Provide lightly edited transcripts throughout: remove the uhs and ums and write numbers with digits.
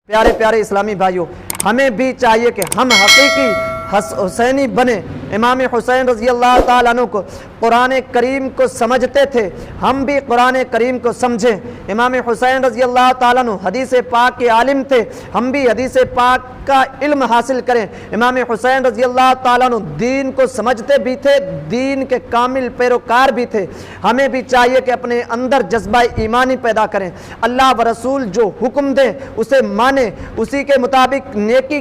پیارے پیارے اسلامی بھائیوں، ہمیں بھی چاہیے کہ ہم حقیقی حسینی بنے۔ امام حسین رضی اللہ تعالیٰ عنہ کو قرآن کریم کو سمجھتے تھے، ہم بھی قرآن کریم کو سمجھیں۔ امام حسین رضی اللہ تعالیٰ عنہ حدیث پاک کے عالم تھے، ہم بھی حدیث پاک کا علم حاصل کریں۔ امام حسین رضی اللہ تعالیٰ عنہ دین کو سمجھتے بھی تھے، دین کے کامل پیروکار بھی تھے۔ ہمیں بھی چاہیے کہ اپنے اندر جذبہ ایمانی پیدا کریں، اللہ و رسول جو حکم دیں اسے مانیں، اسی کے مطابق نیکی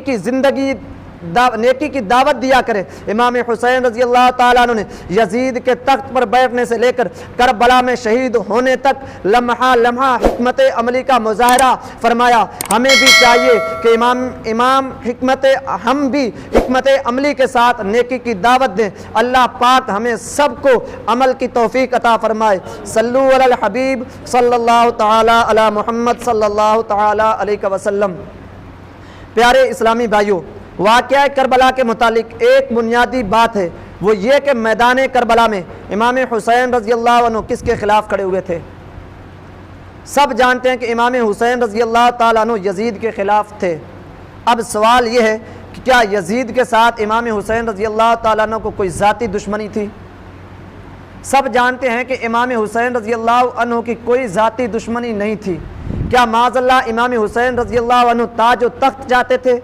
کی دعوت دیا کریں۔ امام حسین رضی اللہ تعالیٰ عنہ نے یزید کے تخت پر بیٹھنے سے لے کر کربلا میں شہید ہونے تک لمحہ لمحہ حکمت عملی کا مظاہرہ فرمایا۔ ہمیں بھی چاہیے کہ ہم بھی حکمت عملی کے ساتھ نیکی کی دعوت دیں۔ اللہ پاک ہمیں سب کو عمل کی توفیق عطا فرمائے۔ صلو علی الحبیب صلی اللہ تعالی علی محمد صلی اللہ تعالی علیہ وسلم۔ پیارے اسلامی بھائیوں، واقعہ کربلا کے متعلق ایک بنیادی بات ہے، وہ یہ کہ میدان کربلا میں امام حسین رضی اللہ عنہ کس کے خلاف کھڑے ہوئے تھے؟ سب جانتے ہیں کہ امام حسین رضی اللہ تعالیٰ عنہ یزید کے خلاف تھے۔ اب سوال یہ ہے کہ کیا یزید کے ساتھ امام حسین رضی اللہ تعالیٰ عنہ کو کوئی ذاتی دشمنی تھی؟ سب جانتے ہیں کہ امام حسین رضی اللہ عنہ کی کوئی ذاتی دشمنی نہیں تھی۔ کیا معاذ اللہ امام حسین رضی اللہ عنہ تاج و تخت چاہتے تھے؟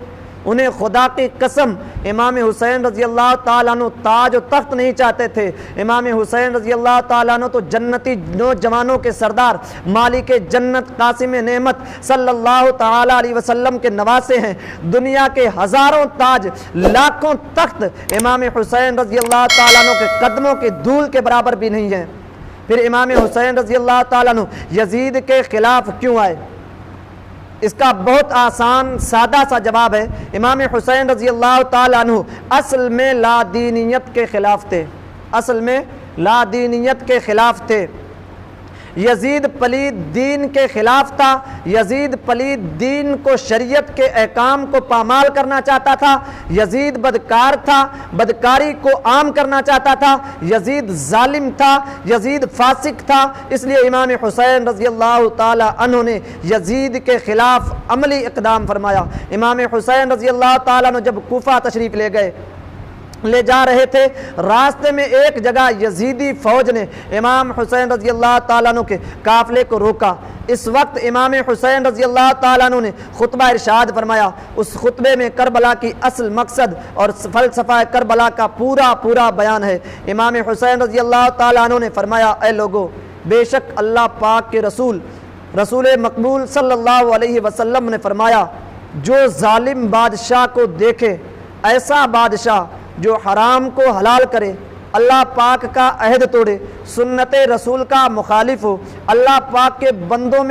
انہیں خدا کی قسم امام حسین رضی اللہ تعالیٰ عنہ تاج و تخت نہیں چاہتے تھے۔ امام حسین رضی اللہ تعالیٰ عنہ تو جنتی نوجوانوں کے سردار، مالک جنت، قاسم نعمت صلی اللہ تعالیٰ علیہ وسلم کے نواسے ہیں۔ دنیا کے ہزاروں تاج، لاکھوں تخت امام حسین رضی اللہ تعالیٰ عنہ کے قدموں کے دھول کے برابر بھی نہیں ہیں۔ پھر امام حسین رضی اللہ تعالیٰ عنہ یزید کے خلاف کیوں آئے؟ اس کا بہت آسان سادہ سا جواب ہے، امام حسین رضی اللہ تعالیٰ عنہ اصل میں لا دینیت کے خلاف تھے، اصل میں لا دینیت کے خلاف تھے۔ یزید پلید دین کے خلاف تھا، یزید پلید دین کو، شریعت کے احکام کو پامال کرنا چاہتا تھا، یزید بدکار تھا، بدکاری کو عام کرنا چاہتا تھا، یزید ظالم تھا، یزید فاسق تھا۔ اس لیے امام حسین رضی اللہ تعالی عنہ نے یزید کے خلاف عملی اقدام فرمایا۔ امام حسین رضی اللہ تعالیٰ عنہ جب کوفہ تشریف لے جا رہے تھے، راستے میں ایک جگہ یزیدی فوج نے امام حسین رضی اللہ تعالیٰ عنہ کے قافلے کو روکا۔ اس وقت امام حسین رضی اللہ تعالیٰ عنہ نے خطبہ ارشاد فرمایا۔ اس خطبے میں کربلا کی اصل مقصد اور فلسفہ کربلا کا پورا بیان ہے۔ امام حسین رضی اللہ تعالیٰ عنہ نے فرمایا، اے لوگو، بے شک اللہ پاک کے رسول مقبول صلی اللہ علیہ وسلم نے فرمایا، جو ظالم بادشاہ کو دیکھے، ایسا بادشاہ جو حرام کو حلال کرے، اللہ پاک کا عہد توڑے، سنت رسول کا مخالف ہو، اللہ پاک کے بندوں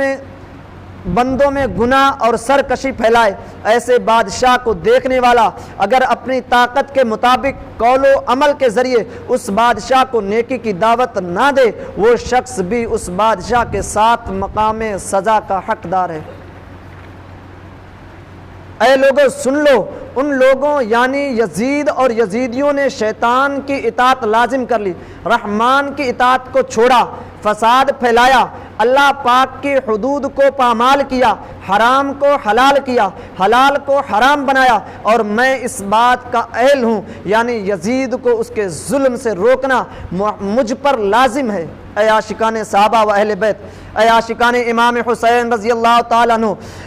میں گناہ اور سرکشی پھیلائے، ایسے بادشاہ کو دیکھنے والا اگر اپنی طاقت کے مطابق قول و عمل کے ذریعے اس بادشاہ کو نیکی کی دعوت نہ دے، وہ شخص بھی اس بادشاہ کے ساتھ مقام سزا کا حقدار ہے۔ اے لوگوں سن لو، ان لوگوں یعنی یزید اور یزیدیوں نے شیطان کی اطاعت لازم کر لی، رحمان کی اطاعت کو چھوڑا، فساد پھیلایا، اللہ پاک کی حدود کو پامال کیا، حرام کو حلال کیا، حلال کو حرام بنایا، اور میں اس بات کا اہل ہوں یعنی یزید کو اس کے ظلم سے روکنا مجھ پر لازم ہے۔ اے عاشقان صحابہ و اہل بیت، اے عاشقان امام حسین رضی اللہ تعالیٰ عنہ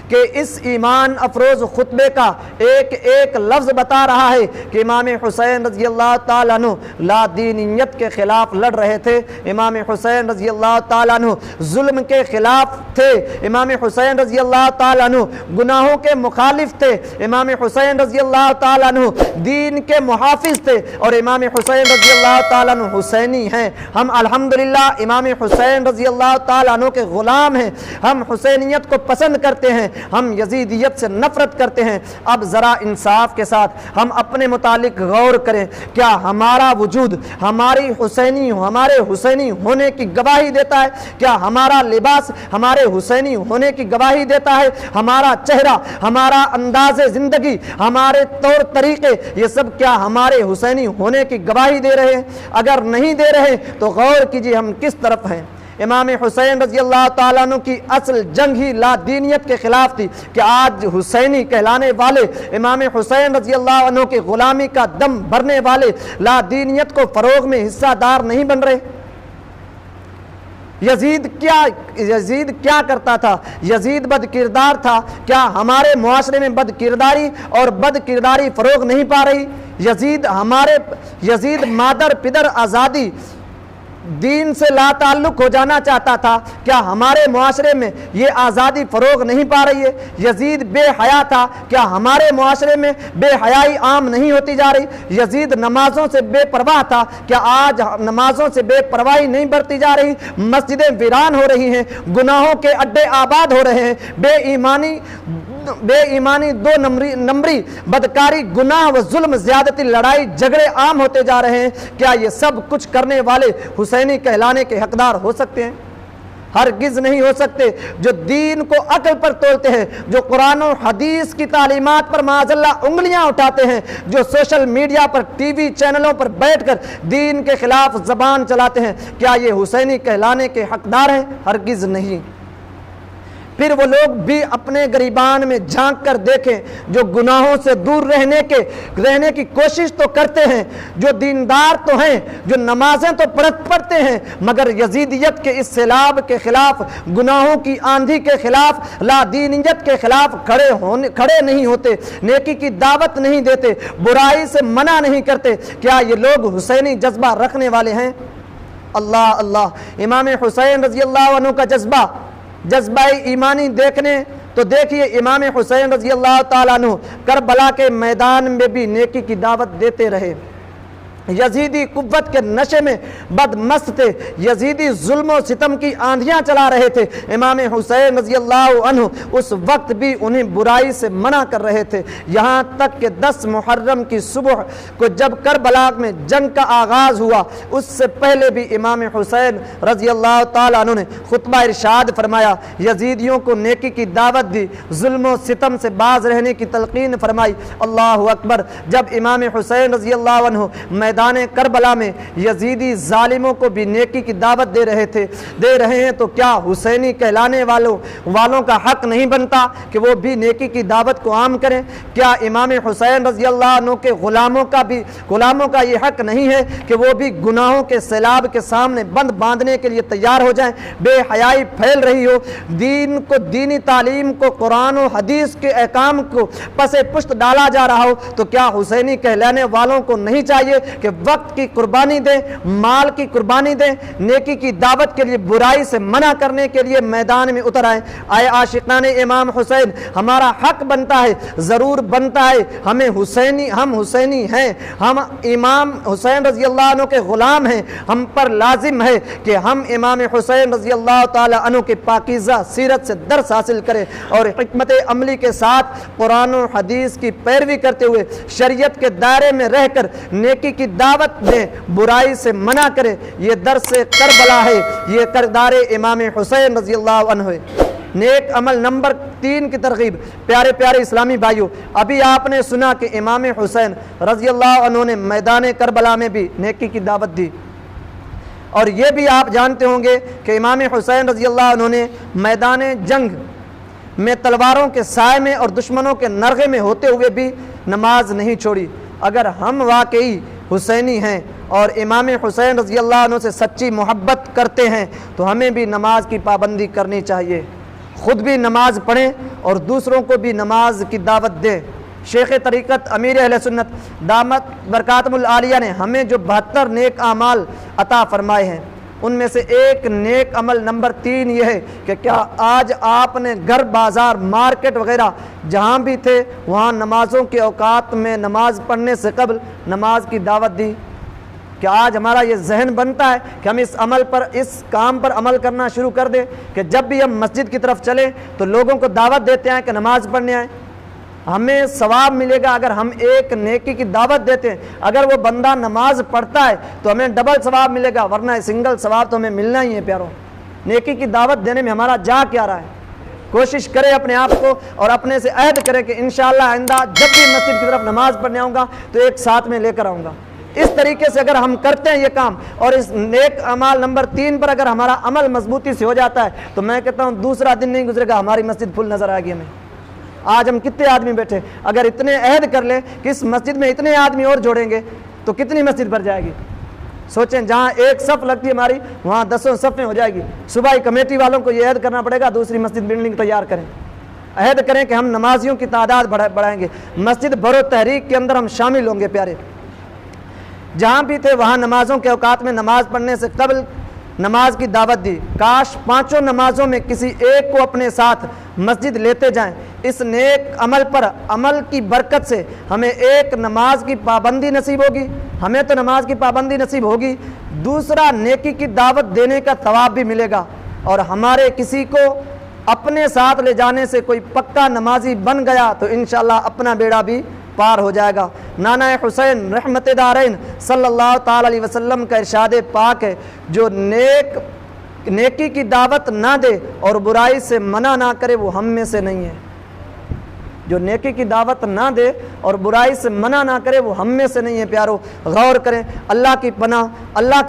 کہ اس ایمان افروز خطبے کا ایک لفظ بتا رہا ہے کہ امام حسین رضی اللہ تعالیٰ عنہ لا دینیت کے خلاف لڑ رہے تھے، امام حسین رضی اللہ تعالیٰ عنہ ظلم کے خلاف تھے، امام حسین رضی اللہ تعالیٰ عنہ گناہوں کے مخالف تھے، امام حسین رضی اللہ تعالیٰ عنہ دین کے محافظ تھے، اور امام حسین رضی اللہ تعالیٰ عنہ حسینی ہیں۔ ہم الحمدللہ امام حسین رضی اللہ تعالیٰ عنہ کے غلام ہیں، ہم حسینیت کو پسند کرتے ہیں، ہم یزیدیت سے نفرت کرتے ہیں۔ اب ذرا انصاف کے ساتھ ہم اپنے متعلق غور کریں، کیا ہمارا وجود ہمارے حسینی ہونے کی گواہی دیتا ہے؟ کیا ہمارا لباس ہمارے حسینی ہونے کی گواہی دیتا ہے؟ ہمارا چہرہ، ہمارا انداز زندگی، ہمارے طور طریقے، یہ سب کیا ہمارے حسینی ہونے کی گواہی دے رہے ہیں؟ اگر نہیں دے رہے تو غور کیجیے ہم کس طرف ہیں۔ امام حسین رضی اللہ تعالیٰ عنہ کی اصل جنگ ہی لا دینیت کے خلاف تھی کہ آج حسینی کہلانے والے امام حسین رضی اللہ عنہ کی غلامی کا دم بھرنے والے لا دینیت کو فروغ میں حصہ دار نہیں بن رہے۔ یزید کیا کرتا تھا؟ یزید بد کردار تھا۔ کیا ہمارے معاشرے میں بد کرداری اور بد کرداری فروغ نہیں پا رہی؟ یزید مادر پدر آزادی دین سے لا تعلق ہو جانا چاہتا تھا۔ کیا ہمارے معاشرے میں یہ آزادی فروغ نہیں پا رہی ہے؟ یزید بے حیا تھا۔ کیا ہمارے معاشرے میں بے حیائی عام نہیں ہوتی جا رہی؟ یزید نمازوں سے بے پرواہ تھا۔ کیا آج نمازوں سے بے پرواہی نہیں برتی جا رہی؟ مسجدیں ویران ہو رہی ہیں، گناہوں کے اڈے آباد ہو رہے ہیں، بے ایمانی دو نمبری بدکاری گناہ و ظلم زیادتی لڑائی جھگڑے عام ہوتے جا رہے ہیں۔ کیا یہ سب کچھ کرنے والے حسینی کہلانے کے حقدار ہو سکتے ہیں؟ ہرگز نہیں ہو سکتے۔ جو دین کو عقل پر تولتے ہیں، جو قرآن و حدیث کی تعلیمات پر معاذ اللہ انگلیاں اٹھاتے ہیں، جو سوشل میڈیا پر ٹی وی چینلوں پر بیٹھ کر دین کے خلاف زبان چلاتے ہیں، کیا یہ حسینی کہلانے کے حقدار ہیں؟ ہرگز نہیں۔ پھر وہ لوگ بھی اپنے گریبان میں جھانک کر دیکھیں جو گناہوں سے دور رہنے کی کوشش تو کرتے ہیں، جو دیندار تو ہیں، جو نمازیں تو پڑھتے ہیں، مگر یزیدیت کے اس سیلاب کے خلاف، گناہوں کی آندھی کے خلاف، لا دینیت کے خلاف کھڑے نہیں ہوتے، نیکی کی دعوت نہیں دیتے، برائی سے منع نہیں کرتے۔ کیا یہ لوگ حسینی جذبہ رکھنے والے ہیں؟ اللہ اللہ۔ امام حسین رضی اللہ عنہ کا جذبہ ایمانی تو دیکھیے امام حسین رضی اللہ تعالیٰ عنہ کربلا کے میدان میں بھی نیکی کی دعوت دیتے رہے۔ یزیدی قوت کے نشے میں بد مست تھے، یزیدی ظلم و ستم کی آندھیاں چلا رہے تھے۔ امام حسین رضی اللہ عنہ اس وقت بھی انہیں برائی سے منع کر رہے تھے، یہاں تک کہ 10 محرم کی صبح کو جب کربلا میں جنگ کا آغاز ہوا، اس سے پہلے بھی امام حسین رضی اللہ تعالیٰ عنہ نے خطبہ ارشاد فرمایا، یزیدیوں کو نیکی کی دعوت دی، ظلم و ستم سے باز رہنے کی تلقین فرمائی۔ اللہ اکبر۔ جب امام حسین رضی اللہ عنہ میدان کربلا میں یزیدی ظالموں کو بھی نیکی کی دعوت دے رہے ہیں تو کیا حسینی کہلانے والوں کا حق نہیں بنتا کہ وہ بھی نیکی کی دعوت کو عام کریں؟ کیا امام حسین رضی اللہ عنہ کے غلاموں کا یہ حق نہیں ہے کہ وہ بھی گناہوں کے سیلاب کے سامنے بند باندھنے کے لیے تیار ہو جائیں؟ بے حیائی پھیل رہی ہو، دینی تعلیم کو، قرآن و حدیث کے احکام کو پس پشت ڈالا جا رہا ہو تو کیا حسینی کہلانے والوں کو نہیں چاہیے کہ وقت کی قربانی دیں، مال کی قربانی دیں، نیکی کی دعوت کے لیے، برائی سے منع کرنے کے لیے میدان میں اتر آئیں؟ آئے عاشقان امام حسین، ہمارا حق بنتا ہے، ضرور بنتا ہے، ہم حسینی ہیں، ہم امام حسین رضی اللہ عنہ کے غلام ہیں، ہم پر لازم ہے کہ ہم امام حسین رضی اللہ تعالی عنہ کے پاکیزہ سیرت سے درس حاصل کریں اور حکمت عملی کے ساتھ قرآن و حدیث کی پیروی کرتے ہوئے شریعت کے دائرے میں رہ کر نیکی کی دعوت دیں، برائی سے منع کریں۔ یہ درس کربلا ہے، یہ کردار امام حسین رضی اللہ عنہ ہے۔ نیک عمل نمبر 3 کی ترغیب۔ پیارے اسلامی بھائیوں، ابھی آپ نے سنا کہ امام حسین رضی اللہ عنہ نے میدان کربلا میں بھی نیکی کی دعوت دی، اور یہ بھی آپ جانتے ہوں گے کہ امام حسین رضی اللہ عنہ نے میدان جنگ میں تلواروں کے سائے میں اور دشمنوں کے نرغے میں ہوتے ہوئے بھی نماز نہیں چھوڑی۔ اگر ہم واقعی حسینی ہیں اور امام حسین رضی اللہ عنہ سے سچی محبت کرتے ہیں تو ہمیں بھی نماز کی پابندی کرنی چاہیے، خود بھی نماز پڑھیں اور دوسروں کو بھی نماز کی دعوت دیں۔ شیخ طریقت امیر اہل سنت دامت برکاتہم العالیہ نے ہمیں جو 72 نیک اعمال عطا فرمائے ہیں، ان میں سے ایک نیک عمل نمبر 3 یہ ہے کہ کیا آج آپ نے گھر، بازار، مارکیٹ وغیرہ جہاں بھی تھے وہاں نمازوں کے اوقات میں نماز پڑھنے سے قبل نماز کی دعوت دی؟ کہ آج ہمارا یہ ذہن بنتا ہے کہ ہم اس کام پر عمل کرنا شروع کر دیں کہ جب بھی ہم مسجد کی طرف چلیں تو لوگوں کو دعوت دیتے ہیں کہ نماز پڑھنے آئیں؟ ہمیں ثواب ملے گا اگر ہم ایک نیکی کی دعوت دیتے ہیں، اگر وہ بندہ نماز پڑھتا ہے تو ہمیں ڈبل ثواب ملے گا، ورنہ سنگل ثواب تو ہمیں ملنا ہی ہے۔ پیاروں، نیکی کی دعوت دینے میں ہمارا جا کیا رہا ہے؟ کوشش کریں اپنے آپ کو اور اپنے سے عہد کریں کہ انشاءاللہ آئندہ جب بھی مسجد کی طرف نماز پڑھنے آؤں گا تو ایک ساتھ میں لے کر آؤں گا، اس طریقے سے اگر ہم کرتے ہیں یہ کام اور اس نیک اعمال نمبر 3 پر اگر ہمارا عمل مضبوطی سے ہو جاتا ہے تو میں کہتا ہوں دوسرا دن نہیں گزرے گا ہماری مسجد فل نظر آئے گی ہمیں۔ آج ہم کتنے آدمی بیٹھے، اگر اتنے عہد کر لیں کہ اس مسجد میں اتنے آدمی اور جوڑیں گے تو کتنی مسجد بھر جائے گی؟ سوچیں، جہاں ایک صف لگتی ہے ہماری وہاں 10 صفیں ہو جائے گی۔ صوبائی کمیٹی والوں کو یہ عہد کرنا پڑے گا دوسری مسجد بلڈنگ تیار کریں، عہد کریں کہ ہم نمازیوں کی تعداد بڑھائیں گے، مسجد بھرو تحریک کے اندر ہم شامل ہوں گے۔ پیارے، جہاں بھی تھے وہاں نمازوں کے اوقات میں نماز پڑھنے سے قبل نماز کی دعوت دی، کاش 5 نمازوں میں کسی ایک کو اپنے ساتھ مسجد لیتے جائیں۔ اس نیک عمل پر عمل کی برکت سے ہمیں ایک نماز کی پابندی نصیب ہوگی، ہمیں تو نماز کی پابندی نصیب ہوگی، دوسرا نیکی کی دعوت دینے کا ثواب بھی ملے گا، اور ہمارے کسی کو اپنے ساتھ لے جانے سے کوئی پکا نمازی بن گیا تو انشاءاللہ اپنا بیڑا بھی پار ہو جائے گا۔ نانا حسین رحمت دارین صلی اللہ تعالی علیہ وسلم کا ارشاد پاک ہے، جو نیکی کی دعوت نہ دے اور برائی سے منع نہ کرے وہ ہم میں سے نہیں ہے۔ جو نیکی کی دعوت نہ دے اور برائی سے منع نہ کرے وہ ہم میں سے نہیں ہے۔ پیارو، غور کریں، اللہ کی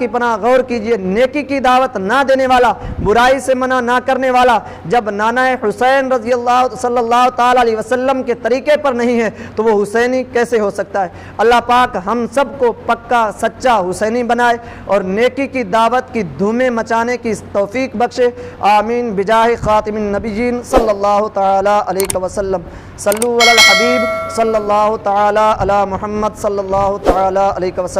پناہ غور کیجئے، نیکی کی دعوت نہ دینے والا، برائی سے منع نہ کرنے والا جب نانا حسین رضی اللہ صلی اللہ تعالی علیہ وسلم کے طریقے پر نہیں ہے تو وہ حسینی کیسے ہو سکتا ہے؟ اللہ پاک ہم سب کو پکا سچا حسینی بنائے اور نیکی کی دعوت کی دھومیں مچانے کی توفیق بخشے، آمین بجاہ خاتم النبیین صلی اللہ تعالی علیہ وسلم۔ صلو علی الحبیب صلی اللہ تعالی علی محمد صلی اللہ تعالی علیہ وسلم۔